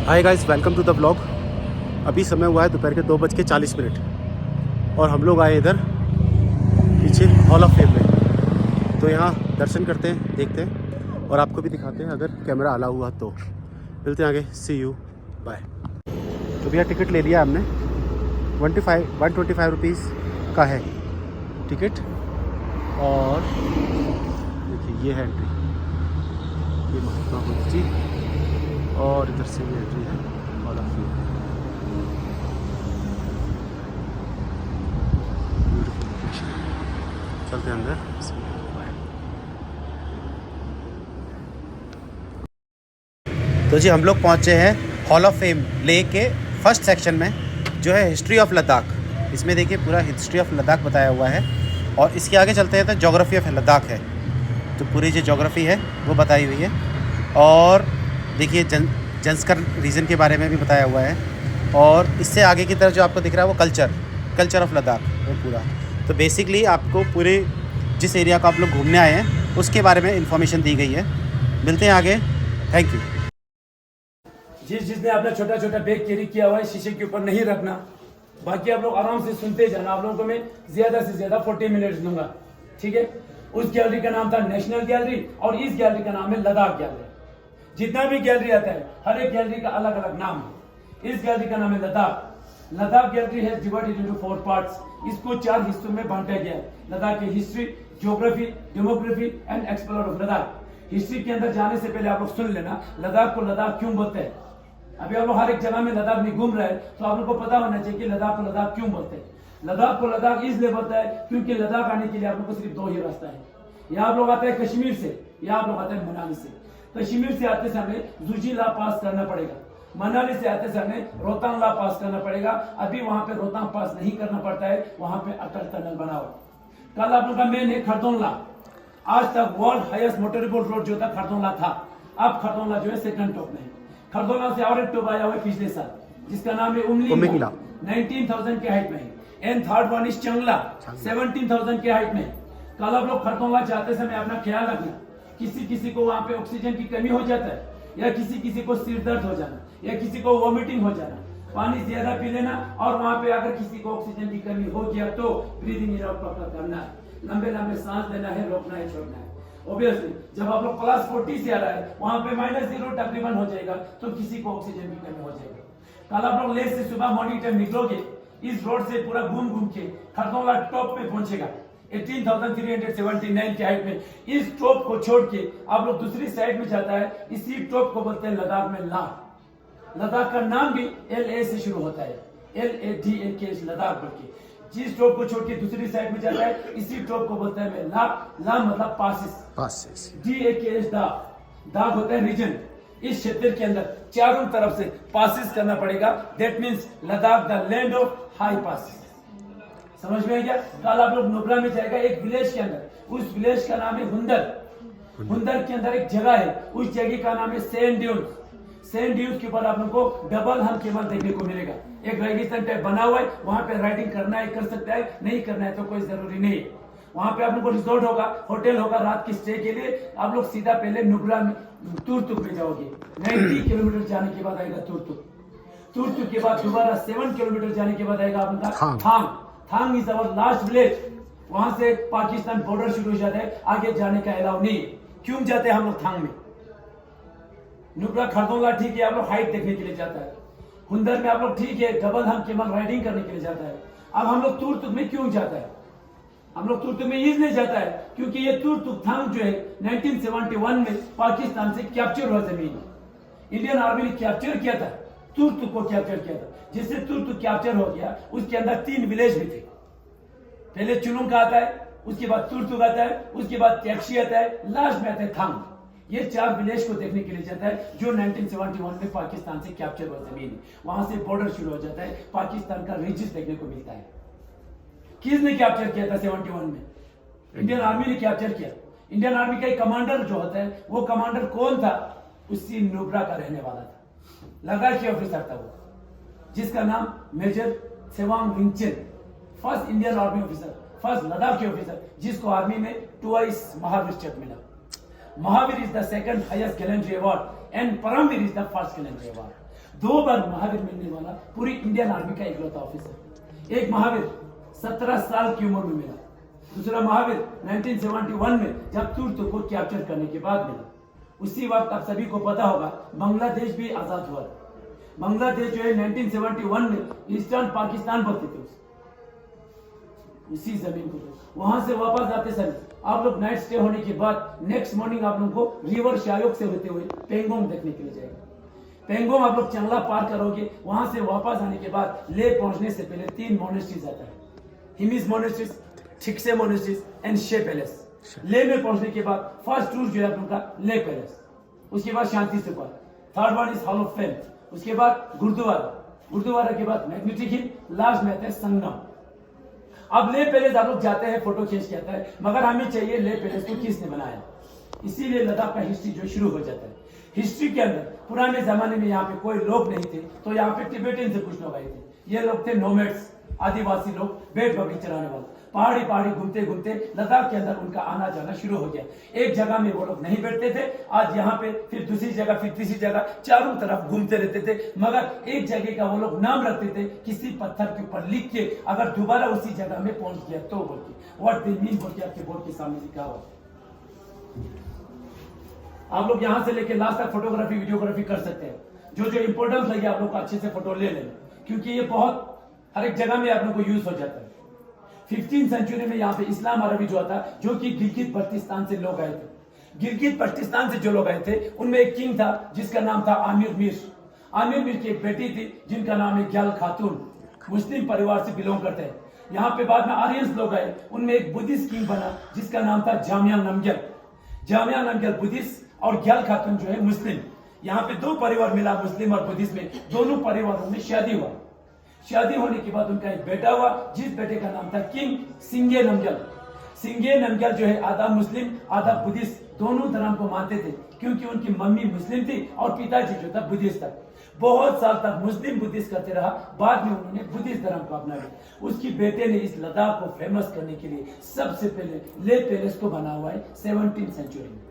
Hi guys, welcome to the blog. अभी समय हुआ है दोपहर के 2:40 और हम लोग आए इधर पीछे हॉल ऑफ फेम में। तो यहाँ दर्शन करते हैं, देखते हैं और आपको भी दिखाते हैं अगर कैमरा अलाउ हुआ तो। मिलते हैं आगे, सी यू, बाय। तो भैया टिकट ले लिया हमने, 125 रुपीज़ का है टिकट। और देखिए ये है एंट्री, ये महात्मा बुद्ध जी, और इधर से भी एंट्री है hall of fame. Beautiful location, चलते हैं अंदर। तो जी हम लोग पहुँचे हैं हॉल ऑफ फेम ले के फर्स्ट सेक्शन में, जो है हिस्ट्री ऑफ लद्दाख। इसमें देखिए पूरा हिस्ट्री ऑफ लद्दाख बताया हुआ है। और इसके आगे चलते हैं तो जोग्राफी ऑफ लद्दाख है, तो पूरी जो जोग्राफी है वो बताई हुई है। और देखिए जंस्कर रीजन के बारे में भी बताया हुआ है। और इससे आगे की तरफ जो आपको दिख रहा है वो कल्चर ऑफ लद्दाख वो पूरा। तो बेसिकली आपको पूरे जिस एरिया को आप लोग घूमने आए हैं उसके बारे में इंफॉर्मेशन दी गई है। मिलते हैं आगे, थैंक यू। जिसने अपना छोटा छोटा बैग कैरी किया हुआ है शीशे के ऊपर नहीं रखना, बाकी आप लोग आराम से सुनते जाना। आप लोगों को मैं ज्यादा से ज्यादा 40 मिनट्स दूंगा, ठीक है। उस गैलरी का नाम था नेशनल गैलरी और इस गैलरी का नाम है लद्दाख गैलरी। जितना भी गैलरी आता है हर एक गैलरी का अलग अलग नाम है। इस गैलरी का नाम है लद्दाख गैलरी है डिवाइडेड इनटू 4 पार्ट्स। इसको 4 हिस्सों में बांटा गया है। लद्दाख की history, geography, demography and explore of Ladakh. History के अंदर जाने से पहले आप लोग सुन लेना लद्दाख को लद्दाख क्यों बोलते हैं। अभी आप लोग हर एक जगह में लद्दाख में घूम रहे हैं तो आप लोग को पता होना चाहिए कि लद्दाख को लद्दाख क्यों बोलते हैं। लद्दाख को लद्दाख इसलिए बोलता है क्योंकि लद्दाख आने के लिए आप लोग को सिर्फ 2 ही रास्ता है। या आप लोग आते हैं कश्मीर से या आप लोग आते हैं मनाली से। कश्मीर से आते समय जुजीला पास करना पड़ेगा, मनाली से आते समय रोहतांग ला पास करना पड़ेगा। अभी वहां पे रोहतांग पास नहीं करना पड़ता है, वहां पे अटल टनल बना हुआ। कल आप लोग का मेन है खरदोंगला। आज तक वर्ल्ड हाईएस्ट मोटरेबल रोड जो था खरदोंगला था, अब खरदोंगला जो है सेकंड टॉप में है। खरदोंगला से और एक टॉप आया हुआ है पिछले साल, जिसका नाम है उमलिंगला, 19,000 के हाइट में है। And third one is Chang La, 17,000 के हाइट में। कल आप लोग खरदोंगला जाते समय अपना ख्याल रखना, किसी को वहां पे ऑक्सीजन की कमी हो जाता है, या किसी को सिर दर्द हो जाना, या किसी को वॉमिटिंग हो जाना, पानी ज्यादा पी लेना। और वहां पे अगर किसी को ऑक्सीजन की कमी हो गया तो ब्रीदिंग इन आउट प्रॉपर करना है, लंबे लंबे सांस लेना है, रोकना है, छोड़ना है। ऑब्वियसली जब आप लोग प्लस 40 से आ रहा है वहां पे -0 तकरीबन हो जाएगा, तो किसी को ऑक्सीजन की कमी हो जाएगा। कल आप लोग लेह से सुबह मॉर्निंग टाइम निकलोगे, इस रोड से पूरा घूम के खरदोंगला टॉप पे पहुंचेगा 18,379 की हाइट में। इस टॉप को छोड़ के आप लोग दूसरी साइड में जाता है, इसी टॉप को बोलते हैं लद्दाख में ला। लद्दाख का नाम भी LA से शुरू होता है, LADAK लद्दाख बोल के। जिस टॉप को छोड़ के दूसरी साइड में जाता है इसी टॉप को बोलते हैं ला। ला मतलब पासिस, DAKS दाग होता है रीजन। इस क्षेत्र के अंदर चारों तरफ से पासिस करना पड़ेगा, that means Ladakh the land of high passes. समझ में आ गया। कल आप लोग नुब्रा में जाएगा एक विलेज के अंदर, उस विलेज का नाम है हुंदर के अंदर एक जगह है, उस जगह का नाम है सैंड ड्यून्स के ऊपर आप लोग को डबल हम केबल देखने को मिलेगा। एक रेगिस्तान टाइप बना हुआ है, वहां पे राइडिंग करना है कर सकता है, नहीं करना है तो कोई जरूरी नहीं है। वहां पे आप लोग को रिजॉर्ट होगा, होटल होगा रात की स्टे के लिए। आप लोग सीधा पहले नुब्रा में तुरतुक में जाओगे, 90 किलोमीटर जाने के बाद आएगा तुरतुक के बाद दोबारा 7 किलोमीटर जाने के बाद आएगा आपका थांग इज अवर लास्ट विलेज। वहां से पाकिस्तान बॉर्डर शुरू हो जाता है, आगे जाने का अलाउ नहीं। क्यों जाते हैं हम लोग थांग में? नुब्रा खरदोंगला ठीक है आप लोग हाइट देखने के लिए जाता है, हुंदर में आप लोग ठीक है डबल हम केबल राइडिंग करने के लिए जाता है। अब हम लोग तुरतुक में क्यों जाता है? हम लोग तुरतुक में इसलिए जाता है क्योंकि ये तुरतुक थांग जो है 1971 में पाकिस्तान से कैप्चर हुआ जमीन। इंडियन आर्मी ने कैप्चर किया था, तुरतुक को कैप्चर किया था। जिससे तुरतुक कैप्चर हो गया, उसके अंदर 3 विलेज भी थे। पहले चुलुंग का आता है, उसके बाद तुरतुक आता है, उसके बाद टैक्सी आता है, लास्ट में आता है थांग। ये 4 विलेज को देखने के लिए जाता है जो 1971 में पाकिस्तान से कैप्चर हुआ जमीन। वहां से बॉर्डर शुरू हो जाता है, पाकिस्तान का रिजिस देखने को मिलता है। किसने कैप्चर किया था 71 में? इंडियन आर्मी ने कैप्चर किया। इंडियन आर्मी का एक कमांडर जो होता है, वो कमांडर कौन था? उसी नुब्रा का रहने वाला था, लद्दाखी ऑफिसर था वो, जिसका नाम major Tsewang Rinchen, first Indian army officer, first Ladakhi officer, जिसको आर्मी में 2 महावीर चक्र मिला। Mahavir is the second highest gallantry award and Paramvir is the first gallantry award. 2 बार महावीर मिलने वाला पूरी इंडियन आर्मी का इकलौता ऑफिसर। एक महावीर 17 साल की उम्र में मिला, दूसरा महावीर 1971 में जब तुर्क को कैप्चर करने के बाद मिला। उसी वक्त आप सभी को पता होगा बांग्लादेश भी आजाद हुआ। बांग्लादेश जो है 1971 में ईस्टर्न पाकिस्तान बोलते थे उसी जमीन को। वहां से वापस आते समय आप लोग नाइट स्टे होने के बाद नेक्स्ट मॉर्निंग आप लोगों को रिवर शायोग से होते हुए पेंगोंग देखने के लिए जाएगा। पेंगोंग आप लोग चंगला पार करोगे, वहां से वापस आने के बाद ले पहुंचने से पहले 3 मोनेस्ट्रीज आता है, Hemis monasteries, Thiksey monasteries and शे पैलेस। ले में पहुंचने के बाद फर्स्ट टूर जो है आप लोगों का ले पैलेस, उसके बाद Shanti stupa, third one is hall of fame, उसके बाद गुरुद्वारा, गुरुद्वारा के बाद मैग्नेटिक हिल, लास्ट में आता है संगम। अब ले पैलेस आप लोग जाते हैं, फोटो खींच के आता है, मगर हमें चाहिए ले पैलेस को किसने बनाया, इसीलिए लद्दाख का हिस्ट्री जो शुरू हो जाता है। हिस्ट्री के अंदर पुराने जमाने में यहाँ पे कोई लोग नहीं थे, तो यहाँ पे टिबेटियन से कुछ लोग आए थे। ये लोग थे नोमैड्स, आदिवासी लोग, भेड़ बकरी चराने वाले। पहाड़ी पहाड़ी घूमते घूमते लद्दाख के अंदर उनका आना जाना शुरू हो गया। एक जगह में वो लोग नहीं बैठते थे, आज यहाँ पे, फिर दूसरी जगह, फिर तीसरी जगह, चारों तरफ घूमते रहते थे। मगर एक जगह का वो लोग नाम रखते थे, किसी पत्थर के ऊपर लिख के, अगर दोबारा उसी जगह में पहुंच गया तो बोल के व्हाट दे मीन बोल के आपके बोर्ड के सामने लिखा हुआ। आप लोग यहाँ से लेके लास्ट तक फोटोग्राफी वीडियोग्राफी कर सकते हैं। जो जो इंपोर्टेंस लगे आप लोग को अच्छे से फोटो ले लेना, क्योंकि ये बहुत हर एक जगह में आप लोग को यूज हो जाता है। 15th सेंचुरी में यहाँ पे इस्लाम अरबी जो था, जो कि गिलगित बल्टिस्तान से लोग आए थे। गिलगित बल्टिस्तान से जो लोग आए थे उनमें एक किंग था जिसका नाम था आमिर मीर। आमिर मीर की एक बेटी थी जिनका नाम है ग्याल खातून, मुस्लिम परिवार से बिलोंग करते हैं। यहाँ पे बाद में आर्यंस लोग आए, उनमें एक बुद्धिस्ट किंग बना जिसका नाम था जामिया नमग्याल। जामिया नमग्याल बुद्धिस्ट और ग्याल खातून जो है मुस्लिम। यहाँ पे 2 परिवार मिला, मुस्लिम और बुद्धिस्ट में। दोनों परिवारों में शादी हुआ। शादी होने के बाद उनका एक बेटा हुआ, जिस बेटे का नाम था किंग सिंगे नमग्याल। सिंगे नमग्याल जो है आधा मुस्लिम आधा बुद्धिस्ट, दोनों धर्म को मानते थे, क्योंकि उनकी मम्मी मुस्लिम थी और पिताजी जो था बुद्धिस्ट था। बहुत साल तक मुस्लिम बुद्धिस्ट करते रहा, बाद में उन्होंने बुद्धिस्ट धर्म को अपना लिया। उसकी बेटे ने इस लद्दाख को फेमस करने के लिए सबसे पहले ले पैलेस को बना हुआ है 17th सेंचुरी में।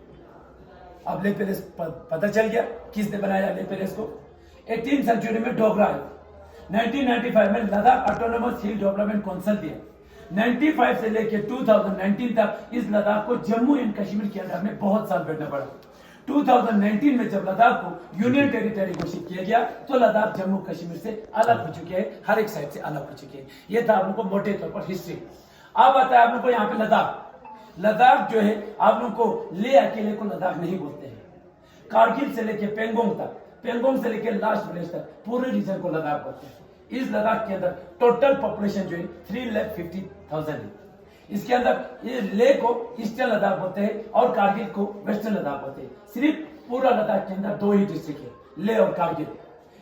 अब ले पैलेस पता चल गया किसने बनाया ले पैलेस को। 18th सेंचुरी में डोगरा है। 1995 में लद्दाख ऑटोनोमस हिल डेवलपमेंट काउंसिल दिया। 95 से लेकर 2019 तक इस लद्दाख को जम्मू एंड कश्मीर के अंदर में बहुत साल बैठना पड़ा। 2019 में जब लद्दाख को यूनियन टेरिटरी घोषित किया गया तो लद्दाख जम्मू कश्मीर से अलग हो चुके हैं, हर एक साइड से अलग हो चुके हैं। ये था आप लोगों को मोटे तौर पर हिस्ट्री। अब आता है आप लोग को यहाँ पे लद्दाख। लद्दाख जो है आप लोग को ले अकेले को लद्दाख नहीं बोलते हैं। कारगिल से लेके पेंगोंग तक, पेंगोंग से लेके लास्ट विलेज तक पूरे रीजन को लद्दाख बोलते हैं। इस लद्दाख के अंदर टोटल पॉपुलेशन जो है 3,50,000 है। इसके अंदर ये ले को ईस्टर्न लद्दाख बोलते हैं और कारगिल को वेस्टर्न लद्दाख बोलते हैं। सिर्फ पूरा लद्दाख के अंदर 2 ही डिस्ट्रिक्ट है, ले और कारगिल।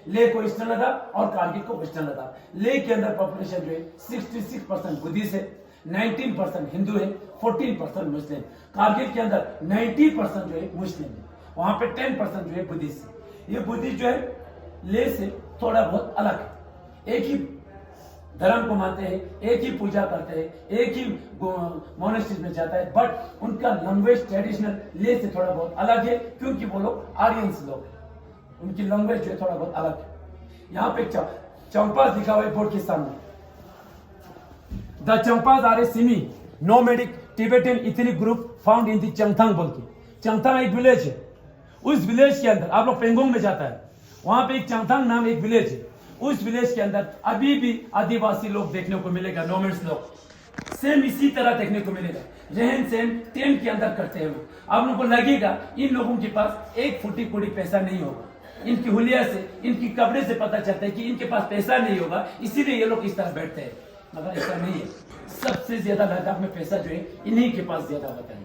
ले को ईस्टर्न लद्दाख और कारगिल को वेस्टर्न लद्दाख। ले के अंदर पॉपुलेशन जो है 66% बुद्धिस्ट है, 19% हिंदू है, 14% मुस्लिम। कारगिल के अंदर 90% जो है मुस्लिम है, वहां पे 10% जो है बुद्धिस्ट है। ये बुद्धिस्ट जो है ले से थोड़ा बहुत अलग है, एक ही धर्म को मानते हैं, एक ही पूजा करते हैं, एक ही मोनेस्ट्रीज में जाता है, बट उनका लैंग्वेज ट्रेडिशनल ले से थोड़ा बहुत अलग है, क्योंकि वो लोग आर्यंस लोग हैं, उनकी लैंग्वेज जो है थोड़ा बहुत अलग है। यहाँ पे चंपास लिखा हुआ है बोर्ड के सामने। The Changpas are a semi nomadic Tibetan ethnic group found in the Changthang बोल के। चंगथांग एक विलेज है, उस विलेज के अंदर आप लोग पेंगोंग में जाता है, वहां पे एक चंगथांग नाम एक विलेज है। उस विलेज के अंदर अभी भी आदिवासी लोग देखने को मिलेगा, नोमैड्स लोग सेम इसी तरह देखने को मिलेगा। रहन सहन टेंट के अंदर करते हैं लोग। आप लोगों को लगेगा इन लोगों के पास एक फुटी कोड़ी पैसा नहीं होगा। इनकी हुलिया से, इनकी कपड़े से पता चलता है कि इनके पास पैसा नहीं होगा, इसीलिए ये लोग इस तरह बैठते हैं, मगर ऐसा नहीं है। सबसे ज्यादा लद्दाख में पैसा जो है इन्हीं के पास ज्यादा होता है,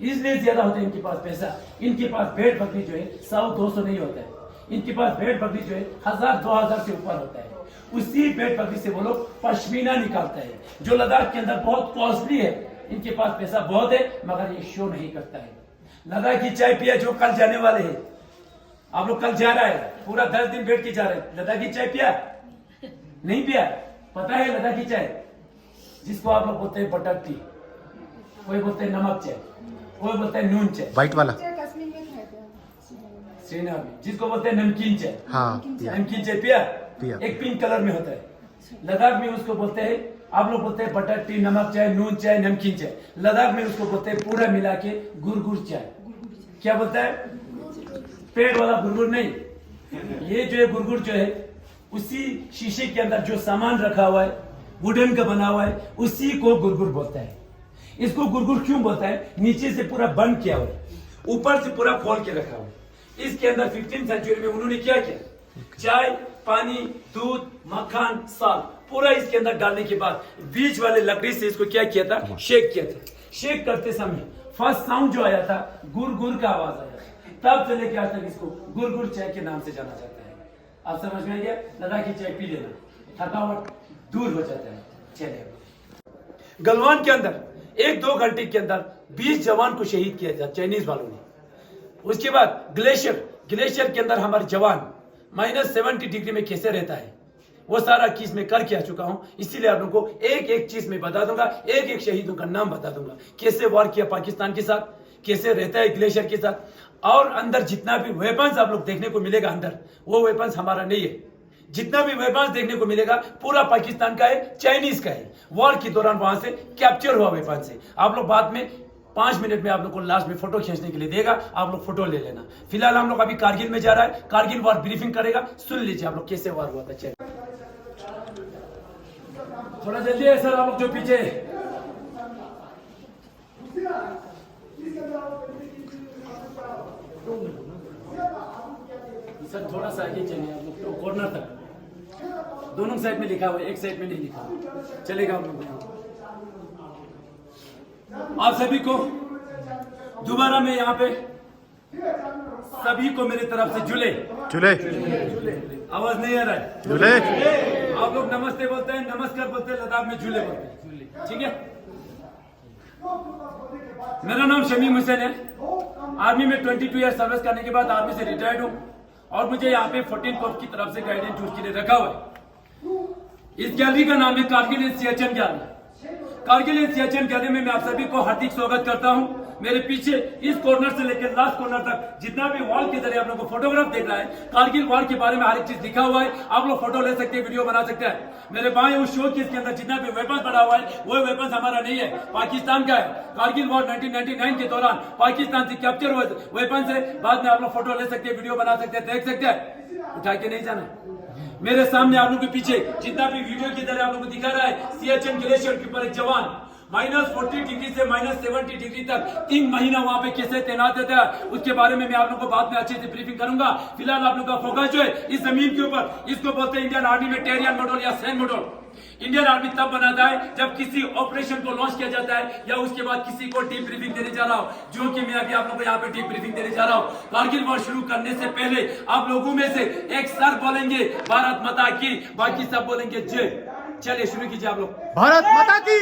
इसलिए ज्यादा होता है इनके पास पैसा। इनके पास भेड़ बकरी जो है 100-200 नहीं होता है, इनके पास भेड़ बकरी जो है 1000-2000 से ऊपर होता है। उसी भेड़ बकरी से वो लोग पश्मीना निकालता है, जो लद्दाख के अंदर बहुत कॉस्टली है। इनके पास पैसा बहुत है, मगर ये शो नहीं करता है। लद्दाख की चाय पिया जो कल जाने वाले हैं, आप लोग कल जा रहा है, पूरा 10 दिन बैठ के जा रहे हैं। लद्दाख की चाय पिया नहीं पिया? पता है लद्दाख की चाय जिसको आप लोग बोलते हैं बटर टी, कोई बोलते हैं नमक चाय, कोई बोलते हैं नून चाय, व्हाइट वाला चाइना आर्मी, जिसको बोलते हैं नमकीन चाय। हाँ पिया। नमकीन चाय पिया? पिया। एक पिंक कलर में होता है। लद्दाख में उसको बोलते हैं, आप लोग बोलते हैं बटर टी, नमक चाय, नून चाय, नमकीन चाय। लद्दाख में उसको बोलते हैं पूरा मिला के गुरगुर चाय। क्या बोलता है? पेड़ वाला गुरगुर नहीं, ये जो है गुरगुर जो है उसी शीशे के अंदर जो सामान रखा हुआ है वुडन का बना हुआ है, उसी को गुरगुर बोलता है। इसको गुरगुर क्यों बोलता है? नीचे से पूरा बंद किया हुआ है, ऊपर से पूरा खोल के रखा हुआ है। इसके अंदर 15वीं सेंचुरी में उन्होंने क्या किया? चाय, पानी, दूध, मक्खन, साल पूरा इसके अंदर डालने के बाद बीच वाले लकड़ी से इसको क्या किया था? शेक किया था। शेक करते समय फर्स्ट साउंड जो आया था गुर गुर का आवाज आया, तब से लेके आज तक इसको गुरगुर चाय के नाम से जाना जाता है। आप समझ में आ गया? लद्दाखी चाय पी लेना, थकावट दूर हो जाता है। चलिए, गलवान के अंदर 1-2 घंटे के अंदर 20 जवान को शहीद किया था चाइनीज वालों ने। उसके बाद ग्लेशियर के अंदर हमारे जवान -70 डिग्री में कैसे रहता है वो सारा चीज मैं करके आ चुका हूं, इसीलिए आप लोगों को एक एक चीज में बता दूंगा, एक एक शहीदों का नाम बता दूंगा, कैसे वार किया पाकिस्तान के साथ, कैसे रहता है ग्लेशियर के साथ। और अंदर जितना भी वेपन्स आप लोग देखने को मिलेगा अंदर, वो वेपन्स हमारा नहीं है। जितना भी वेपन्स देखने को मिलेगा पूरा पाकिस्तान का है, चाइनीज का है। वॉर के दौरान वहां से कैप्चर हुआ वेपन से। आप लोग बाद में 5 मिनट में आप लोग को लास्ट में फोटो खींचने के लिए देगा, आप लोग फोटो ले लेना। फिलहाल हम लोग अभी कारगिल में जा रहा है, कारगिल वॉर ब्रीफिंग करेगा, सुन लीजिए आप लोग कैसे वॉर हुआ था। चलिए थोड़ा जल्दी है सर, आप लोग जो पीछे सर थोड़ा सा आगे चलिए आप लोग, तो कॉर्नर तक। दोनों साइड में लिखा हुआ है, एक साइड में नहीं लिखा, चलेगा आप लोग। आप सभी को दोबारा मैं यहाँ पे सभी को मेरी तरफ से जुले आवाज नहीं आ रहा है? जुले। आप लोग नमस्ते बोलते हैं, नमस्कार बोलते हैं, लद्दाख में जुले बोलते हैं, ठीक है? मेरा नाम शमीम हुसैन है। आर्मी में 22 ईयर सर्विस करने के बाद आर्मी से रिटायर्ड हूँ और मुझे यहाँ पे 14 कोर्स की तरफ से गाइडेंस टूर के लिए रखा हुआ है। इस गैलरी का नाम है Kargil and Siachen gallery. Kargil and Siachen gallery में मैं आप सभी को हार्दिक स्वागत करता हूँ। मेरे पीछे इस कॉर्नर से लेकर लास्ट कॉर्नर तक जितना भी वॉल के जरिए आप लोगों को फोटोग्राफ देख रहा है, कारगिल वॉर के बारे में हर एक चीज लिखा हुआ है। आप लोग फोटो ले सकते हैं, वीडियो बना सकते हैं। मेरे बाएं उस शो केस के अंदर जितना भी वेपन पड़ा हुआ है वो वेपन हमारा नहीं है, पाकिस्तान का है। कारगिल वॉर 1999 के दौरान पाकिस्तान से कैप्चर हुए वेपन से। बाद में आप लोग फोटो ले सकते हैं, वीडियो बना सकते हैं, देख सकते हैं, उठा के नहीं जाना। मेरे सामने आप लोगों के पीछे जितना भी वीडियो की तरह आप लोगों को दिखा रहा है, सियाचिन ग्लेशियर के ऊपर एक जवान -40 डिग्री से -70 डिग्री तक 3 महीना वहां पे कैसे तैनात रहता है, उसके बारे में मैं आप लोगों को बाद में अच्छे से ब्रीफिंग करूंगा। फिलहाल आप लोगों का फोकस जो है इस जमीन के ऊपर, इसको बोलते हैं इंडियन आर्मी में टेरियन मॉडल या सैन मॉडल। इंडियन आर्मी तब बनाता है जब किसी ऑपरेशन को लॉन्च किया जाता है या उसके बाद किसी को डीप ब्रीफिंग देने जा रहा हूं, जो कि मैं अभी आप लोगों को यहाँ पे डीप ब्रीफिंग देने जा रहा हूं। कारगिल वॉर शुरू करने से पहले आप लोगों में से एक सर बोलेंगे भारत माता की, बाकी सब बोलेंगे जय। चलिए शुरू कीजिए आप लोग। भारत माता की,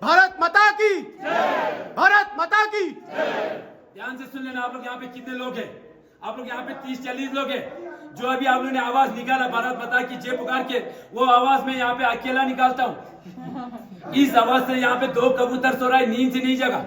भारत माता की, भारत माता की। ध्यान से सुन लेना। आप लोग यहाँ पे कितने लोग हैं? आप लोग यहाँ पे 30-40 लोग हैं। जो अभी आप लोगों ने आवाज निकाला भारत माता की जय पुकार के, वो आवाज मैं यहाँ पे अकेला निकालता हूँ। इस आवाज से यहाँ पे 2 कबूतर सो रहा है, नींद से नहीं जगा।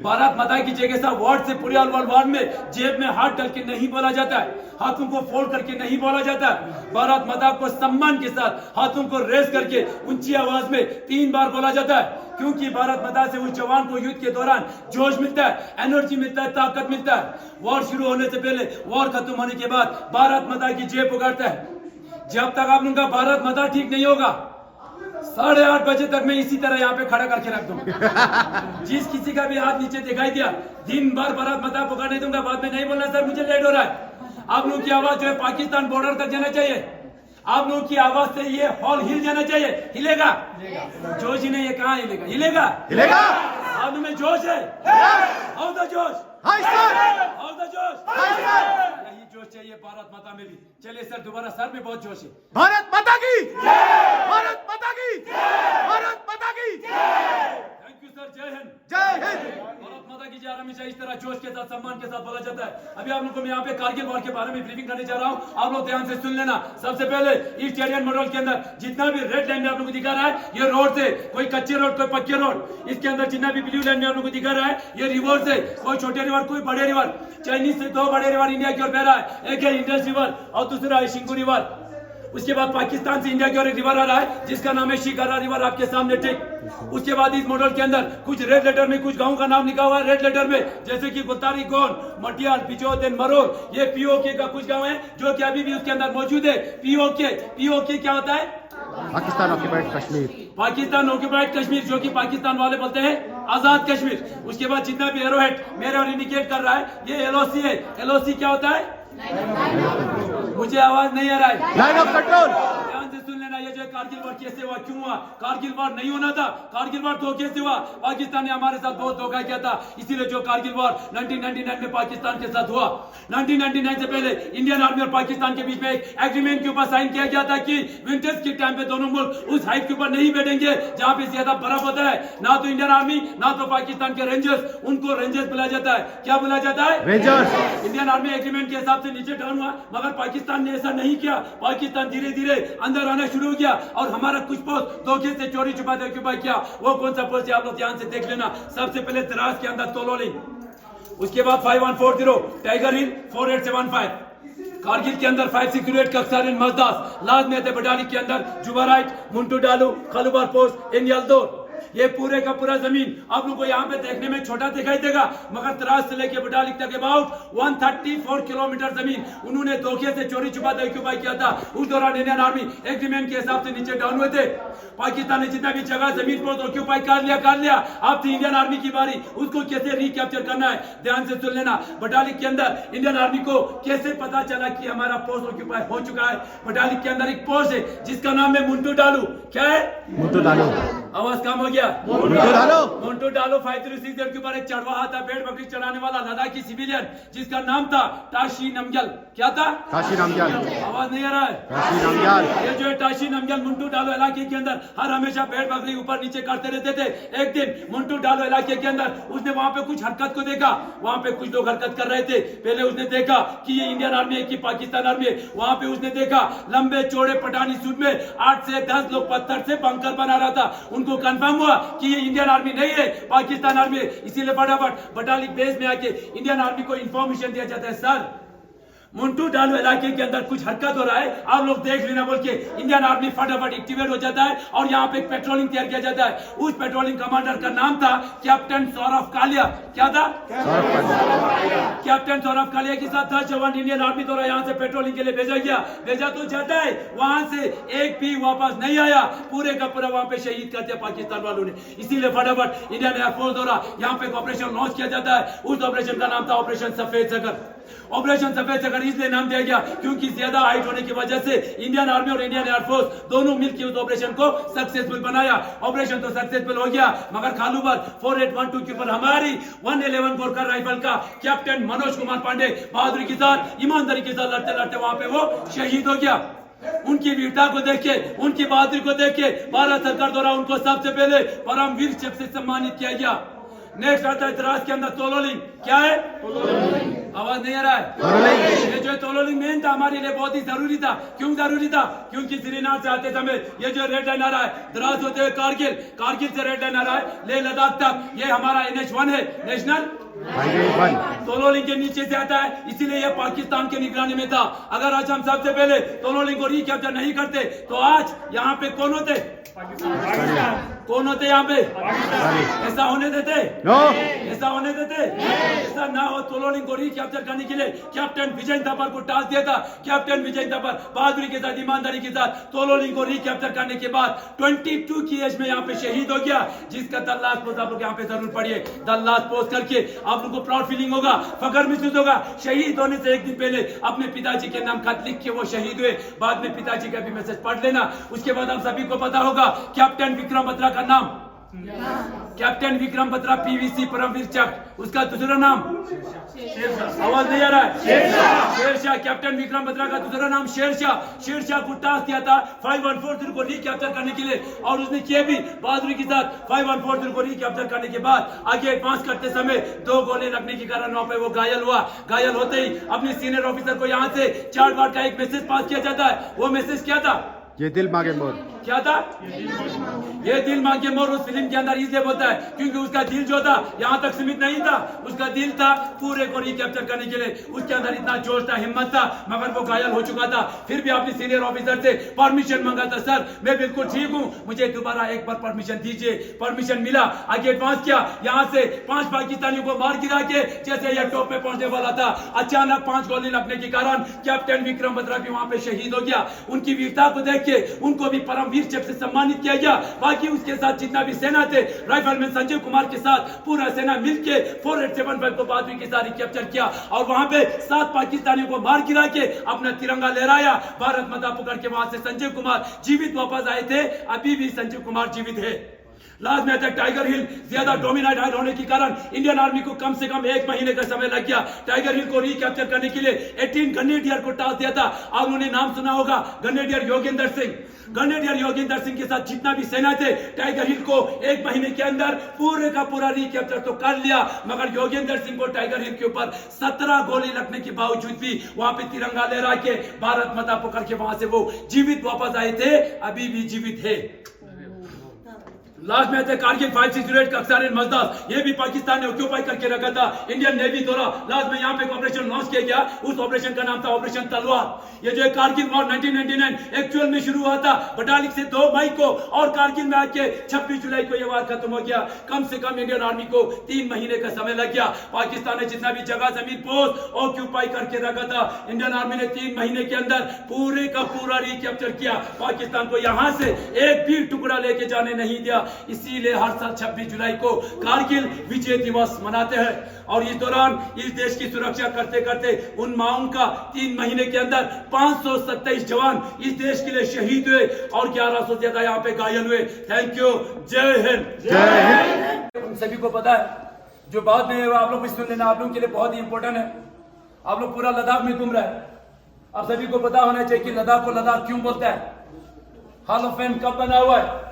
भारत माता की जय के साथ वर्ड से पूरे वर्ड में जेब में हाथ डाल के नहीं बोला जाता है, हाथों को फोल्ड करके नहीं बोला जाता है। भारत माता को सम्मान के साथ हाथों को रेस करके ऊंची आवाज में 3 बार बोला जाता है, क्योंकि भारत माता से उस जवान को युद्ध के दौरान जोश मिलता है, एनर्जी मिलता है, ताकत मिलता है। वॉर शुरू होने से पहले, वॉर खत्म होने के बाद भारत माता की जय पुकारता है। जब तक आप लोगों का भारत माता ठीक नहीं होगा, 8:30 बजे तक मैं इसी तरह यहाँ पे खड़ा करके रख दूंगा। जिस किसी का भी हाथ नीचे दिखाई दिया, दिन भर भारत माता पुकारने दूंगा। बाद में नहीं बोलना सर मुझे लेट हो रहा है। आप लोगों की आवाज जो है पाकिस्तान बॉर्डर तक जाना चाहिए। आप लोगों की आवाज से ये हॉल हिल जाना चाहिए। हिलेगा? जोश ही नहीं है, कहाँ हिलेगा? हिलेगा? हिलेगा? आप में जोश है? हाउ द जोश? हाय सर, हाउ द जोश? Hi sir. यही जोश चाहिए भारत माता में भी। चलिए सर दोबारा, सर में बहुत जोश है। भारत माता की, भारत माता की, भारत माता की। थैंक यू सर, जय हिंद। जय हिंद। भारत माता की कीजिए, हमेशा इस तरह जोश के साथ सम्मान के साथ बोला जाता है। अभी आप लोगों को मैं यहाँ पे कारगिल वॉर के बारे में ब्रीफिंग करने जा रहा हूँ, आप लोग ध्यान से सुन लेना। सबसे पहले ईस्ट इंडियन मॉडल के अंदर जितना भी रेड लाइन में आप लोगों को दिखा रहा है, ये रोड से, कोई कच्चे रोड कोई पक्के रोड। इसके अंदर जितना भी ब्लू लाइन में आप लोगों को दिखा रहा है, ये रिवर से, कोई छोटे रिवर कोई बड़े रिवर। चाइनीज से 2 बड़े रिवर इंडिया की ओर बह रहा है, एक है इंडस रिवर और दूसरा है शिंगू रिवर। उसके बाद पाकिस्तान से इंडिया की ओर एक रिवर आ रहा है जिसका नाम है शिकारा रिवर, आपके सामने ठीक। उसके बाद इस मॉडल के अंदर कुछ रेड लेटर में कुछ गांव का नाम लिखा हुआ है रेड लेटर में, जैसे कि गुतारी, गोन, मटियाल, बिजोदेन, मरोर। ये पीओके का कुछ गांव है जो कि अभी भी उसके अंदर मौजूद है। पीओके क्या होता है? पाकिस्तान ऑक्यूपाइड कश्मीर। पाकिस्तान ऑक्यूपाइड कश्मीर, जो कि पाकिस्तान वाले बोलते हैं आजाद कश्मीर। उसके बाद जितना भी एरोहेड मेरे और इंडिकेट कर रहा है, ये एलओसी है। एलओसी क्या होता है? मुझे आवाज नहीं आ रहा है। Line of control. ध्यान से सुन लेना। ये जो कारगिल वार कैसे हुआ, क्यों हुआ? कारगिल वार नहीं होना था, कारगिल वार धोखे से हुआ। पाकिस्तान ने हमारे साथ बहुत धोखा किया था, इसीलिए जो कारगिल वार 1999 में पाकिस्तान के साथ हुआ। 1999 से पहले इंडियन आर्मी और पाकिस्तान के बीच में एक एग्रीमेंट के ऊपर साइन किया गया था कि विंटर्स के टाइम पे दोनों मुल्क उस हाइट के ऊपर नहीं बैठेंगे जहां पे ज्यादा बर्फ होता है। ना तो इंडियन आर्मी ना तो पाकिस्तान के रेंजर्स, उनको रेंजर्स बुलाया जाता है। क्या बुलाया जाता है? रेंजर्स। इंडियन आर्मी एग्रीमेंट के हिसाब से नीचे डाउन हुआ, मगर पाकिस्तान ने ऐसा नहीं किया। पाकिस्तान धीरे धीरे अंदर आना शुरू हो गया और हमारा कुछ पोस्ट धोखे से चोरी छुपाते ऑक्यूपाई किया। वो कौन सा पोस्ट है आप लोग ध्यान से देख लेना। सबसे पहले द्रास के अंदर तोलोलिंग, उसके बाद 5140 टाइगर हिल 4875, कारगिल के अंदर 568 कक्सारिन मजदास, लाजमेते बटाली के अंदर जुबाराइट, मुंटू डालू, खलुबार पोस्ट, एनियलदोर। ये पूरे का पूरा जमीन आप लोगों को यहाँ पे देखने में छोटा दिखाई देगा, मगर द्रास से लेके बटालिक तक अबाउट 134 किलोमीटर जमीन उन्होंने धोखे से चोरी छुपाते ऑक्यूपाई किया था। उस दौरान इंडियन आर्मी एग्रीमेंट के हिसाब से नीचे डाउन हुए थे। पाकिस्तान ने जितना भी जगह जमीन पर ऑक्यूपाई कर लिया। अब थी इंडियन आर्मी की बारी, उसको कैसे रिकैप्चर करना है। ध्यान से सुन लेना। बटालिक के अंदर इंडियन आर्मी को कैसे पता चला कि हमारा पोस्ट ऑक्यूपाई हो चुका है। बटालिक के अंदर एक पोस्ट है जिसका नाम है मुंटू डालू। क्या है? मुंटू डालू। आवाज कम हो गया। मोन्टो डालो 536 के ऊपर एक चढ़वाहा था, भेड़ बकरी चढ़ाने वाला लद्दाखी सिविलियन जिसका नाम था टाशी नमग्याल। क्या था? टाशी नमग्याल। आवाज नहीं आ रहा है? टाशी नमग्याल। ये जो है टाशी नमग्याल मुंटू डालो इलाके के अंदर हर हमेशा भेड़ बकरी ऊपर नीचे करते रहते थे। एक दिन मुंटू डालो इलाके के अंदर उसने वहां पे कुछ हरकत को देखा। वहां पे कुछ लोग हरकत कर रहे थे। पहले उसने देखा कि ये इंडियन आर्मी है कि पाकिस्तान आर्मी है। वहां पे उसने देखा लंबे चौड़े पठानी सूट में 8 से 10 लोग पत्थर से बंकर बना रहा था। उनको कंफर्म हुआ कि ये इंडियन आर्मी नहीं है, पाकिस्तान आर्मी है। इसीलिए फटाफट बटालिक बेस में आके इंडियन आर्मी को इंफॉर्मेशन दिया जाता है, सर मुंटू डालू इलाके के अंदर कुछ हरकत हो रहा है, आप लोग देख लेना बोल के इंडियन आर्मी फटाफट एक्टिवेट हो जाता है और यहाँ पे एक पेट्रोलिंग तैयार किया जाता है। उस पेट्रोलिंग कमांडर का नाम था कैप्टन सौरभ कालिया। क्या था? कैप्टन सौरभ कालिया के साथ 10 जवान इंडियन आर्मी द्वारा यहाँ से पेट्रोलिंग के लिए भेजा गया। भेजा तो जाता है, वहां से एक भी वापस नहीं आया। पूरे का पूरा वहां पे शहीद कर दिया पाकिस्तान वालों ने। इसीलिए फटाफट इंडियन एयरफोर्स द्वारा यहाँ पे एक ऑपरेशन लॉन्च किया जाता है। उस ऑपरेशन का नाम था ऑपरेशन सफेद सागर। ऑपरेशन सफेद सागर इसलिए नाम दिया गया क्योंकि ज्यादा हाइट होने की वजह से इंडियन आर्मी और इंडियन एयरफोर्स दोनों मिलकर उस ऑपरेशन को सक्सेसफुल बनाया। ऑपरेशन तो सक्सेसफुल हो गया, मगर खालूबर 4812 के ऊपर हमारी 111 गोरखा राइफल का कैप्टन मनोज कुमार पांडे बहादुरी के साथ ईमानदारी के साथ लड़ते लड़ते वहां पे वो शहीद हो गया। उनकी वीरता को देख के, उनकी बहादुरी को देख के भारत सरकार द्वारा उनको सबसे पहले परमवीर चक्र से सम्मानित किया गया। नेक्स्ट आता है द्रास के अंदर तोलोलिंग। क्या है? आवाज नहीं आ रहा है? ये जो तोलोलिंग मेन था हमारे लिए बहुत ही जरूरी था। क्यों जरूरी था? क्योंकि श्रीनगर से आते समय ये जो रेड लाइन आ रहा है द्रास होते हुए कारगिल, कारगिल से रेड लाइन आ रहा है लेह लद्दाख तक, ये हमारा NH1 है, नेशनल तोलोलिंग के नीचे से आता है, इसीलिए यह पाकिस्तान के निगरानी में था। अगर आज हम सबसे पहले तोलोलिंग को रिकैप्चर नहीं करते तो आज यहाँ पे कौन होते? कौन होते यहाँ पे? ऐसा होने देते? ऐसा होने देते? ऐसा ना हो। तोलोलिंग को रिकैप्चर करने के लिए कैप्टन विजय थापर को टास्क दिया था। कैप्टन विजय थापर बहादुरी के साथ, ईमानदारी के साथ तोलोलिंग को रिकैप्चर करने के बाद 22 की एज में यहाँ पे शहीद हो गया, जिसका द लास्ट पोस्ट आप लोग यहाँ पे जरूर पढ़िए। द लास्ट पोस्ट करके आप लोग को प्राउड फीलिंग होगा, फखर महसूस होगा। शहीद होने से एक दिन पहले अपने पिताजी के नाम खत लिख के वो शहीद हुए। बाद में पिताजी का भी मैसेज पढ़ लेना। उसके बाद हम सभी को पता होगा कैप्टन विक्रम बत्रा का नाम। कैप्टन विक्रम बत्रा पीवीसी परमवीर चक, उसका दूसरा नाम आवाज नहीं आ रहा है, शेरशाह। कैप्टन विक्रम बत्रा का दूसरा नाम शेरशाह। शेरशाह को टास्क दिया था 514 को रिकैप्चर करने के लिए, और उसने किया भी बहादुरी के साथ। 514 को रिकैप्चर करने के बाद आगे एडवांस करते समय 2 गोली लगने के कारण वहां पे वो घायल हुआ। घायल होते ही अपने सीनियर ऑफिसर को यहाँ से 4 बार का एक मैसेज पास किया जाता है। वो मैसेज क्या था? ये दिल मांगे मोर। क्या था? ये दिल मांगे मोर उस फिल्म के अंदर इसलिए बोलता है क्योंकि उसका दिल जो था यहाँ तक सीमित नहीं था, उसका दिल था पूरे को रिकैप्चर करने के लिए। उसके अंदर इतना जोश था, हिम्मत था, मगर वो घायल हो चुका था। फिर भी अपने सीनियर ऑफिसर से परमिशन मांगा था, सर मैं बिल्कुल ठीक हूँ, मुझे दोबारा एक बार परमिशन दीजिए। परमिशन मिला, आगे एडवांस किया। यहाँ से 5 पाकिस्तानियों को मार गिरा के जैसे यह टॉप पे पहुंचने वाला था, अचानक 5 गोली लगने के कारण कैप्टन विक्रम बत्रा भी वहां पे शहीद हो गया। उनकी वीरता को देख के उनको भी परमवीर चक्र से सम्मानित किया गया। बाकी उसके साथ जितना भी सेना थे, राइफलमैन संजय कुमार के साथ पूरा सेना मिलके 4875 को बहादुरी के साथ कैप्चर किया और वहां पे 7 पाकिस्तानियों को मार गिरा के अपना तिरंगा लहराया, भारत माता पुकार के। वहां से संजय कुमार जीवित वापस आए थे, अभी भी संजय कुमार जीवित है। लास्ट में तक टाइगर हिल ज्यादा डोमिनेट होने के कारण इंडियन आर्मी को कम से कम 1 महीने का समय लग गया टाइगर हिल को रिकैप्चर करने के लिए। 18 ग्रेनेडियर को टास्क दिया था। आप उन्होंने नाम सुना होगा, ग्रेनेडियर योगेंद्र सिंह। ग्रेनेडियर योगेंद्र सिंह के साथ जितना भी सेना थे, टाइगर हिल को 1 महीने के अंदर पूरे का पूरा रिकैप्चर तो कर लिया, मगर योगेंद्र सिंह को टाइगर हिल के ऊपर 17 गोली लगने के बावजूद भी वहां पे तिरंगा लहरा के भारत माता पुकार के वहां से वो जीवित वापस आए थे, अभी भी जीवित है। लास्ट में थे कारगिल 568 कक्सार मजदास, ये भी पाकिस्तान ने ऑक्यूपाई करके रखा था। इंडियन नेवी द्वारा लास्ट में यहाँ पे ऑपरेशन लॉन्च किया गया, उस ऑपरेशन का नाम था ऑपरेशन तलवार। ये जो है कारगिल वॉर 1999 एक्चुअल में शुरू हुआ था बटालिक से 2 मई को, और कारगिल में आके 26 जुलाई को यह वार खत्म हो गया। कम से कम इंडियन आर्मी को 3 महीने का समय लग गया। पाकिस्तान ने जितना भी जगह जमीन पोस्ट ऑक्यूपाई करके रखा था, इंडियन आर्मी ने 3 महीने के अंदर पूरे का पूरा रिकैप्चर किया। पाकिस्तान को यहां से एक भी टुकड़ा लेके जाने नहीं दिया। इसीलिए हर साल 26 जुलाई को कारगिल विजय दिवस मनाते हैं। और इस दौरान इस देश की सुरक्षा करते करते उन माओं का 3 महीने के अंदर 527 जवान इस देश के लिए शहीद हुए और 1100 से ज्यादा यहाँ पे घायल हुए। Thank you. जय हिंद। जय हिंद। उन सभी को पता है, जो बात में आप लोग भी सुन लेना, आप लोगों के लिए बहुत ही इंपॉर्टेंट है। आप लोग पूरा लद्दाख में घूम रहे हैं, आप सभी को पता होना चाहिए कि लद्दाख को लद्दाख क्यों बोलते हैं, हॉल ऑफ फेम कब बना हुआ है,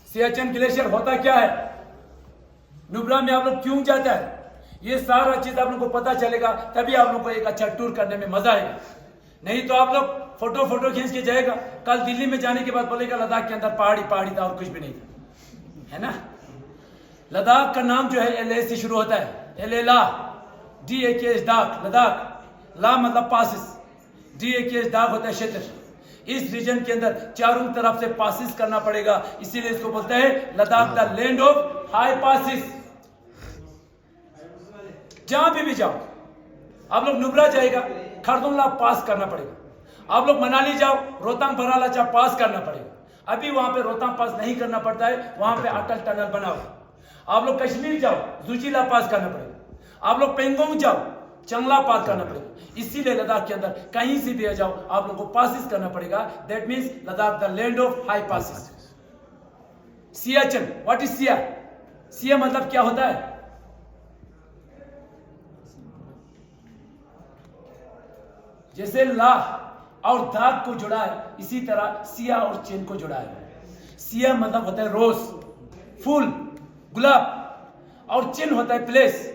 सियाचिन ग्लेशियर होता क्या है, नुब्रा में आप लोग क्यों जाते हैं, ये सारा चीज आप लोगों को पता चलेगा, तभी आप लोग को एक अच्छा टूर करने में मजा आएगा। नहीं तो आप लोग फोटो खींच के जाएगा, कल दिल्ली में जाने के बाद बोलेगा लद्दाख के अंदर पहाड़ी था और कुछ भी नहीं था, है ना। लद्दाख का नाम जो है LA से शुरू होता है, LA DAKH दाख, लद्दाख ला मतलब पासिस, DAKH दाख होता है क्षेत्र। इस रीजन के अंदर चारों तरफ से पासिस करना पड़ेगा, इसीलिए इसको बोलते हैं Ladakh the land of high passes. जहां भी जाओ, आप लोग नुब्रा जाएगा, खरदुंगला पास करना पड़ेगा। आप लोग मनाली जाओ, रोहतांग बरालाचा पास करना पड़ेगा। अभी वहां पे रोहतांग पास नहीं करना पड़ता है, वहां पे अटल टनल बना हुआ। आप लोग कश्मीर जाओ, जुचिला पास करना पड़ेगा। आप लोग पेंगोंग जाओ, चंगला पास करना पड़ेगा। इसीलिए लद्दाख के अंदर कहीं से भी आ जाओ, आप लोगों को पासिस करना पड़ेगा। That means Ladakh the land of high passes. Siachen, what is Siya? Siya मतलब क्या होता है? जैसे ला और दाग को जोड़ा है, इसी तरह सिया और चेन को जोड़ा है। सिया मतलब होता है रोज, फूल, गुलाब, और चिन्ह होता है प्लेस।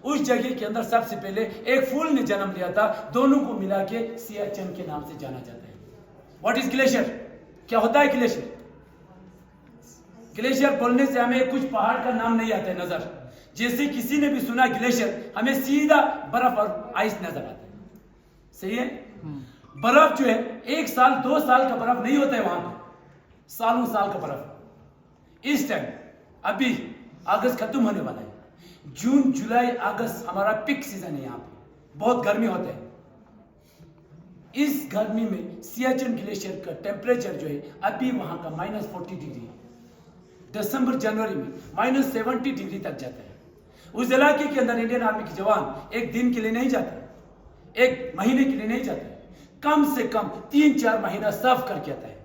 उस जगह के अंदर सबसे पहले एक फूल ने जन्म लिया था, दोनों को मिला के सियाचिन के नाम से जाना जाता है। What is glacier? क्या होता है ग्लेशियर? ग्लेशियर बोलने से हमें कुछ पहाड़ का नाम नहीं आता है नजर। जैसे किसी ने भी सुना ग्लेशियर, हमें सीधा बर्फ और आइस नजर आता है। सही है? बर्फ जो है 1 साल 2 साल का बर्फ नहीं होता है, वहां पे सालों साल का बर्फ। इस टाइम अभी अगस्त खत्म होने वाला है, जून जुलाई अगस्त हमारा पीक सीजन है। यहाँ पे बहुत गर्मी होता है। इस गर्मी में सियाचिन ग्लेशियर का टेम्परेचर जो है अभी वहां का -40 डिग्री है। दिसंबर जनवरी में -70 डिग्री तक जाता है। उस इलाके के अंदर इंडियन आर्मी के जवान एक दिन के लिए नहीं जाते, 1 महीने के लिए नहीं जाते, कम से कम 3-4 महीना सर्व करके आता है।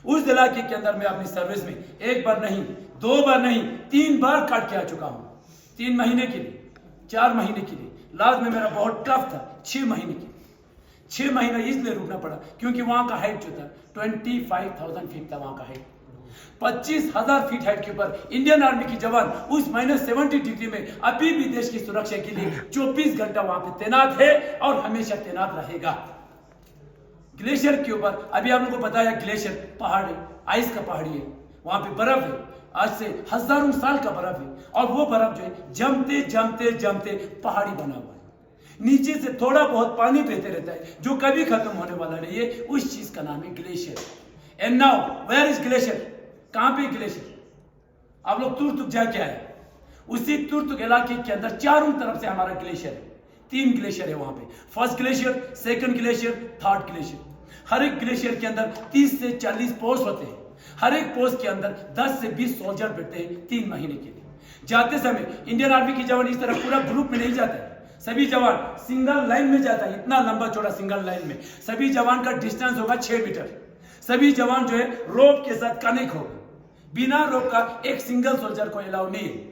उस इलाके के अंदर मैं अपनी सर्विस में 1 बार नहीं 2 बार नहीं 3 बार काट के आ चुका हूं, 3 महीने के लिए, 4 महीने के लिए। लास्ट में मेरा बहुत टफ था, 6 महीने के लिए। 6 महीना इसलिए रुकना पड़ा क्योंकि वहां का हाइट जो था 25,000 फीट था, वहां का हाइट 25,000 फीट हाइट के ऊपर इंडियन आर्मी की जवान उस -70 डिग्री में अभी भी देश की सुरक्षा के लिए 24 घंटा वहां पे तैनात है और हमेशा तैनात रहेगा। ग्लेशियर के ऊपर अभी आप लोगों को पता है, ग्लेशियर पहाड़ है, आइस का पहाड़ी है, वहां पे बर्फ है, आज से हजारों साल का बर्फ है और वो बर्फ जो है जमते जमते जमते पहाड़ी बना हुआ है। नीचे से थोड़ा बहुत पानी बहते रहता है जो कभी खत्म होने वाला नहीं है, उस चीज का नाम है glacier. And now where is glacier? कहां पे ग्लेशियर? आप लोग तुर्तुक जाके आए, उसी तुर्तुक इलाके के अंदर चारों तरफ से हमारा ग्लेशियर है। 3 ग्लेशियर है वहां पे, first glacier, second glacier, third glacier. हर एक ग्लेशियर के अंदर 30 से 40 पोस्ट होते हैं, हर एक पोस्ट के अंदर 10 से 20 सोल्जर बैठते हैं 3 महीने के लिए। जाते समय इंडियन आर्मी की जवान इस तरह पूरा ग्रुप में नहीं जाता है, सभी जवान सिंगल लाइन में जाता है, इतना लंबा चौड़ा सिंगल लाइन में। सभी जवान का डिस्टेंस होगा 6 मीटर। सभी जवान जो है रोप के साथ कनेक्ट होगा, बिना रोप का एक सिंगल सोल्जर को अलाउ नहीं है।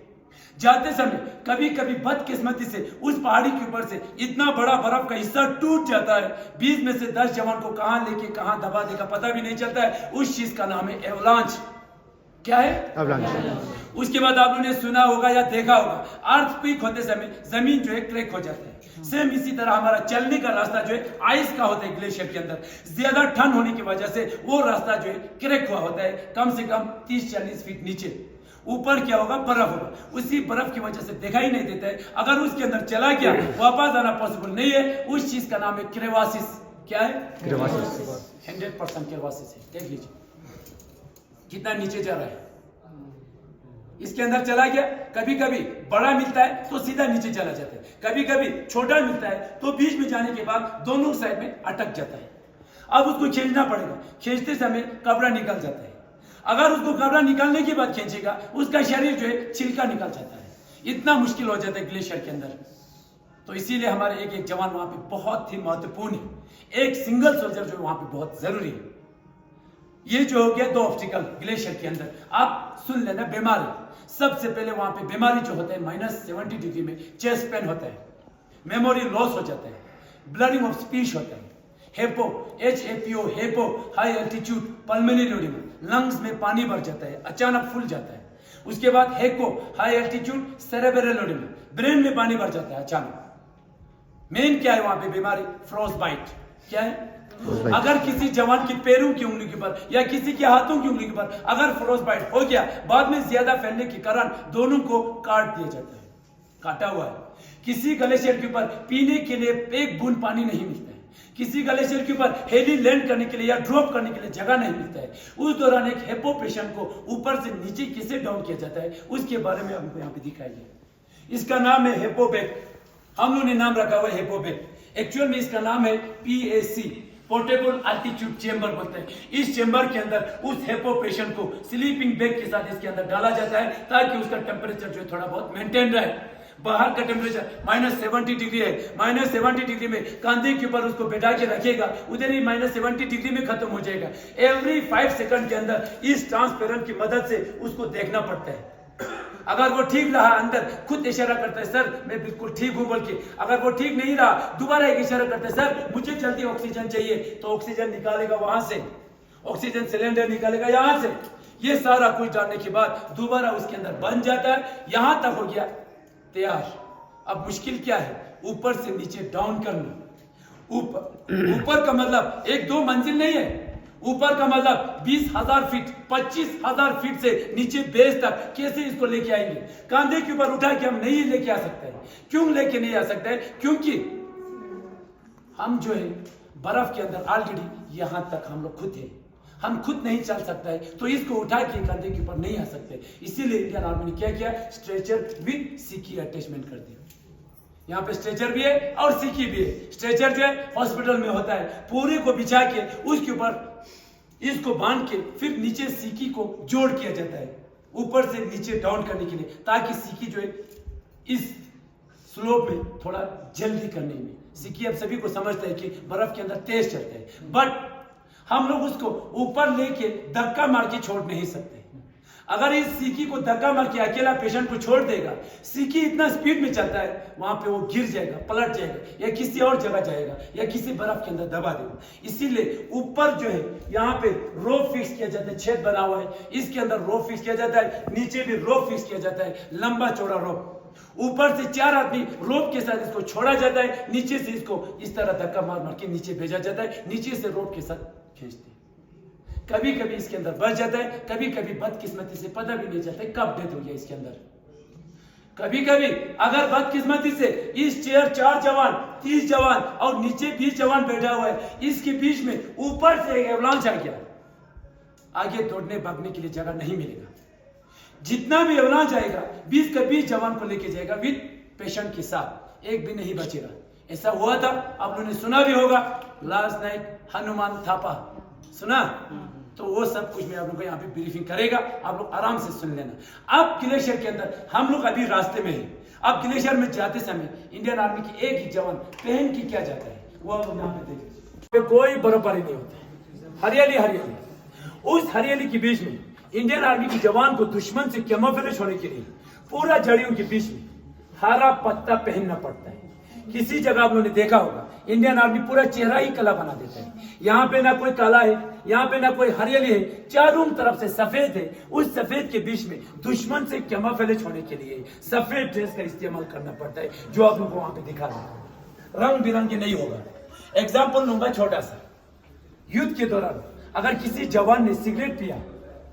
जाते समय कभी कभी बदकिस्मती से उस पहाड़ी के ऊपर से इतना बड़ा बर्फ का हिस्सा टूट जाता है, 20 में से 10 जवान को कहां लेके कहां दबा देगा पता भी नहीं चलता है। उस चीज का नाम है एवलांच। क्या है? एवलांच। उसके बाद आप लोगों ने सुना होगा या देखा होगा, अर्थक्वेक होते समय जमीन जो है क्रैक हो जाता है। सेम इसी तरह हमारा चलने का रास्ता जो है आइस का होता है, ग्लेशियर के अंदर ज्यादा ठंड होने की वजह से वो रास्ता जो है क्रैक हुआ होता है, कम से कम 30-40 फीट नीचे। ऊपर क्या होगा? बर्फ होगा, उसी बर्फ की वजह से दिखाई नहीं देता है। अगर उसके अंदर चला गया वापस आना पॉसिबल नहीं है। उस चीज का नाम है क्रेवासिस। क्या है? क्रेवासिस। 100% क्रेवासिस है। देख लीजिए कितना नीचे जा रहा है, इसके अंदर चला गया। कभी कभी बड़ा मिलता है तो सीधा नीचे चला जाता है, कभी कभी छोटा मिलता है तो बीच में जाने के बाद दोनों साइड में अटक जाता है। अब उसको खींचना पड़ेगा, खींचते समय कपड़ा निकल जाता है। अगर उसको कपड़ा निकालने के बाद खींचेगा उसका शरीर जो है छिलका निकल जाता है। इतना मुश्किल हो जाता है ग्लेशियर के अंदर। तो इसीलिए हमारे एक एक जवान वहां पे बहुत ही महत्वपूर्ण है, एक सिंगल सोल्जर जो वहां पे बहुत जरूरी है। ये जो हो गया 2 ऑब्स्टिकल ग्लेशियर के अंदर। आप सुन लेना बीमारी। सबसे पहले वहां पे बीमारी जो होता है -70 डिग्री में चेस्ट पेन होता है, मेमोरी लॉस हो जाता है, ब्लडिंग ऑफ स्पीच होता है, HAPO HAPO HAPO high altitude pulmonary oedema, lungs में पानी भर जाता है, अचानक फूल जाता है। उसके बाद HACE high altitude cerebral oedema, brain में पानी भर जाता है अचानक। मेन क्या है वहां पे बीमारी? Frostbite. क्या है? अगर किसी जवान की पैरों की उंगली के ऊपर या किसी के हाथों की उंगली के ऊपर अगर फ्रोस्ट बाइट हो गया, बाद में ज्यादा फैलने के कारण दोनों को काट दिया जाता है, काटा हुआ है। किसी ग्लेशियर के ऊपर पीने के लिए एक बूंद पानी नहीं मिलता है, किसी ग्लेशियर के ऊपर हेली लैंड करने के लिए या ड्रॉप करने के लिए जगह नहीं मिलता है। उस दौरान एक हेपो पेशेंट को ऊपर से नीचे कैसे डाउन किया जाता है उसके बारे में हमको यहाँ पे दिखाई गया। इसका नाम है हेपोबैग। हम लोगों ने नाम रखा हुआ है हेपोबैग। एक्चुअल में इसका नाम है PAC, पोर्टेबल एल्टीट्यूड चेंबर बोलते हैं। इस चेंबर के अंदर उस हेपो पेशेंट को स्लीपिंग बैग के साथ इसके अंदर डाला जाता है ताकि उसका टेम्परेचर जो है थोड़ा बहुत मेंटेन रहे। बाहर का टेम्परेचर -70 डिग्री है, -70 डिग्री में कंधे के ऊपर उसको बैठा के रखेगा, उधर ही -70 डिग्री में खत्म हो जाएगा। एवरी 5 सेकंड के अंदर इस ट्रांसपेरेंट की मदद से उसको देखना पड़ता है। अगर वो ठीक रहा अंदर खुद इशारा करता है सर मैं बिल्कुल ठीक हूं बोल के, अगर वो ठीक नहीं रहा दोबारा एक इशारा करता है सर मुझे जल्दी ऑक्सीजन चाहिए, तो ऑक्सीजन निकालेगा वहां से, ऑक्सीजन सिलेंडर निकालेगा यहां से। ये सारा कुछ डालने के बाद दोबारा उसके अंदर बन जाता है। यहां तक हो गया तैयार। अब मुश्किल क्या है? ऊपर से नीचे डाउन करना। ऊपर का मतलब 1-2 मंजिल नहीं है, ऊपर का मतलब 20,000 फीट 25,000 फीट से नीचे बेस तक कैसे इसको लेके आएंगे? कंधे के ऊपर उठा के हम नहीं लेके आ सकते हैं। क्यों लेके नहीं आ सकते? क्योंकि हम जो है बर्फ के अंदर ऑलरेडी यहां तक हम लोग खुद हैं, हम खुद नहीं चल सकता है, तो इसको उठा के कंधे के ऊपर नहीं आ सकते। इसीलिए इंडियन आर्मी ने क्या किया? स्ट्रेचर विद सीकी अटैचमेंट कर दिया। यहाँ पे स्ट्रेचर भी है और सीकी भी है। स्ट्रेचर जो है हॉस्पिटल में होता है, पूरे को बिछा के उसके ऊपर इसको बांध के फिर नीचे सीकी को जोड़ किया जाता है ऊपर से नीचे डाउन करने के लिए, ताकि सीकी जो है इस स्लोप में थोड़ा जल्दी करने में। सीकी अब सभी को समझता है कि बर्फ के अंदर तेज चलता है, बट हम लोग उसको ऊपर लेके धक्का मार के छोड़ नहीं सकते। अगर इस सीकी को धक्का मार के अकेला पेशेंट को छोड़ देगा, सीकी इतना स्पीड में चलता है, वहां पे वो गिर जाएगा, पलट जाएगा या किसी और जगह जाएगा या किसी बर्फ के अंदर दबा देगा। इसीलिए ऊपर जो है यहाँ पे रोप फिक्स किया जाता है, छेद बना हुआ है, इसके अंदर रोप फिक्स किया जाता है, नीचे भी रोप फिक्स किया जाता है, लंबा चौड़ा रोप। ऊपर से 4 आदमी रोप के साथ इसको छोड़ा जाता है, नीचे से इसको इस तरह धक्का मार मार के नीचे भेजा जाता है, नीचे से रोप के साथ खींचते हैं। कभी कभी इसके अंदर बच जाता है, कभी कभी बदकिस्मती से पता भी नहीं चलता है कब डेथ हो गया इसके अंदर। कभी कभी अगर बदकिस्मती से इस चेयर 4 जवान 30 जवान और नीचे 20 जवान बैठा हुआ है, इसके बीच में ऊपर से एक एवलांच आ गया, आगे दौड़ने भागने के लिए जगह नहीं मिलेगा। जितना भी एवलांच आएगा 20 का 20 जवान को लेके जाएगा विद पेशेंट के साथ, एक भी नहीं बचेगा। ऐसा हुआ था, आप लोगों ने सुना भी होगा, लास्ट नाइट हनुमान थापा, सुना? तो वो सब कुछ मैं आप लोगों को यहाँ पे ब्रीफिंग करेगा, आप लोग आराम से सुन लेना। अब ग्लेशियर के अंदर हम लोग अभी रास्ते में हैं। अब ग्लेशियर में जाते समय इंडियन आर्मी की एक ही जवान पहन के क्या जाता है वो आप यहाँ पे देखिए, कोई बर्फबारी नहीं होता, हरियाली हरियाली। उस हरियाली के बीच में इंडियन आर्मी की जवान को दुश्मन से कैमोफ्लेज होने के लिए पूरा जड़ियों के बीच में हरा पत्ता पहनना पड़ता है। किसी जगह आप लोगों ने देखा होगा इंडियन आर्मी पूरा चेहरा ही काला बना देता है, यहाँ पे ना कोई काला है, यहाँ पे ना कोई हरियाली है, चारों तरफ से सफेद है। उस सफेद के बीच में दुश्मन से कैमोफ्लेज होने के लिए सफेद ड्रेस का इस्तेमाल करना पड़ता है, जो आप लोगों को वहां पे दिखा रहा है। रंग बिरंगे नहीं होगा। एग्जाम्पल लूंगा छोटा सा, युद्ध के दौरान अगर किसी जवान ने सिगरेट पिया,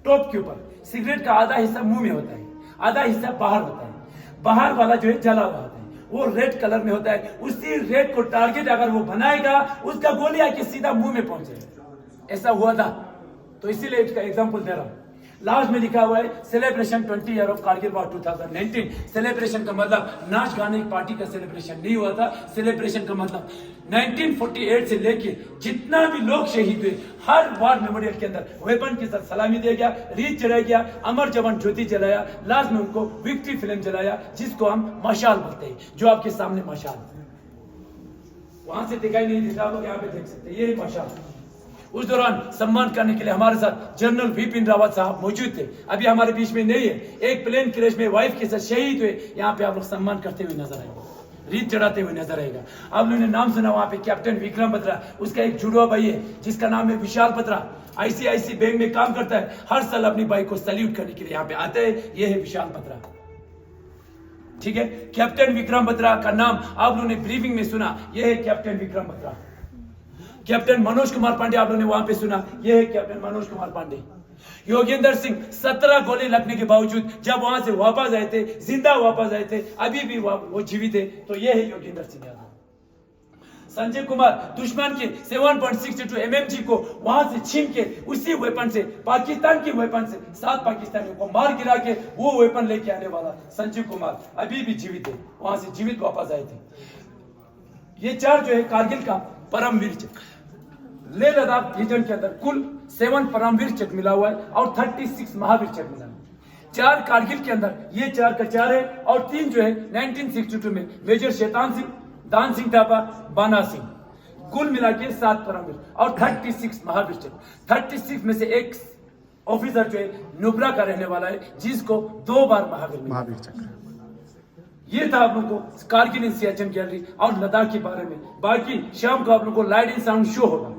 टॉप के ऊपर सिगरेट का आधा हिस्सा मुंह में होता है, आधा हिस्सा बाहर होता है, बाहर वाला जो है जला हुआ होता है, वो रेड कलर में होता है। उसी रेड को टारगेट अगर वो बनाएगा, उसका गोली आके सीधा मुंह में पहुंचेगा। ऐसा हुआ था, तो इसीलिए इसका एग्जांपल दे रहा हूं। लास्ट में लिखा हुआ है celebration 20 year of Kargil war 2019। Celebration का मतलब नाच गाने की पार्टी का सेलिब्रेशन नहीं हुआ था। सेलिब्रेशन का मतलब 1948 से लेके जितना भी लोग शहीद हुए, हर वार मेमोरियल के अंदर वेपन के साथ सलामी दिया गया, रीत जलाया गया, अमर जवान ज्योति जलाया, लास्ट में उनको विक्ट्री फिल्म जलाया, जिसको हम मशाल बोलते हैं, जो आपके सामने मशाल वहां से दिखाई नहीं देता, आप लोग यहाँ पे देख सकते हैं, ये मशाल। उस दौरान सम्मान करने के लिए हमारे साथ जनरल विपिन रावत साहब मौजूद थे, अभी हमारे बीच में नहीं है। एक प्लेन क्रैश में वाइफ के साथ शहीद हुए, यहाँ पे आप लोग सम्मान करते हुए नजर आएगा, रीत चढ़ाते हुए नजर आएगा। आप लोगों ने नाम सुना वहां पे कैप्टन विक्रम बत्रा, उसका एक जुड़वा भाई है जिसका नाम है विशाल बत्रा, आईसीआईसी बैंक में काम करता है, हर साल अपनी भाई को सैल्यूट करने के लिए यहाँ पे आते हैं। ये है विशाल बत्रा, ठीक है। कैप्टन विक्रम बत्रा का नाम आप लोगों ने ब्रीफिंग में सुना, यह है कैप्टन विक्रम बत्रा। कैप्टन मनोज कुमार पांडे आप लोगों ने वहां पे सुना, यह है कैप्टन मनोज कुमार पांडे। योगेंद्र सिंह 17 गोली लगने के बावजूद जब वहां से वापस आए थे, जिंदा वापस आए थे, अभी भी वो जीवित है, तो यह है योगेंद्र सिंह यादव। संजय कुमार दुश्मन के 7.62 MMG को वहां से छीन के उसी वेपन से, पाकिस्तान की वेपन से 7 पाकिस्तानियों को मार गिरा के वो वेपन लेके आने वाला संजय कुमार अभी भी जीवित है, वहां से जीवित वापस आए थे। ये 4 जो है कारगिल का परमवीर चक्र। लेह लद्दाख रीजन के अंदर कुल 7 परमवीर चक्र मिला हुआ है और 36 महावीर चक्र मिला है। 4 कारगिल के अंदर ये 4 का 4 है और 3 जो है 1962 में मेजर शैतान सिंह, दान सिंह थापा, बाना सिंह, कुल मिला के 7 परमवीर और 36 महावीर चक्र। 36 में से एक ऑफिसर जो है नुब्रा का रहने वाला है, जिसको 2 बार महावीर चक्र। ये था आप लोगों को कारगिल इन सियाचिन गैलरी और लद्दाख के बारे में। बाकी शाम को आप लोगों को लाइट एंड साउंड शो होगा।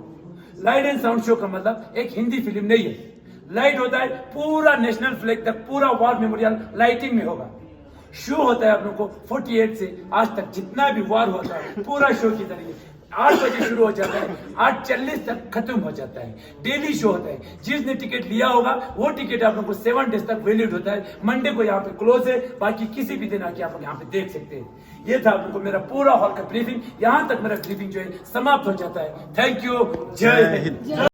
लाइट एंड साउंड शो का मतलब एक हिंदी फिल्म नहीं है, लाइट होता है पूरा नेशनल फ्लैग तक, पूरा वॉर मेमोरियल लाइटिंग में होगा। शो होता है आप लोगों को 48 से आज तक जितना भी वॉर होता है पूरा शो की तरीके 8 बजे शुरू हो जाता है, 8:40 तक खत्म हो जाता है। डेली शो होता है, जिसने टिकट लिया होगा वो टिकट आप लोगों को 7 डेज तक वैलिड होता है। मंडे को यहाँ पे क्लोज है, बाकी किसी भी दिन आके आप लोग यहाँ पे देख सकते हैं। ये था आप लोगों को मेरा पूरा हॉल का ब्रीफिंग, यहाँ तक मेरा ब्रीफिंग जो है समाप्त हो जाता है। थैंक यू, जय हिंद।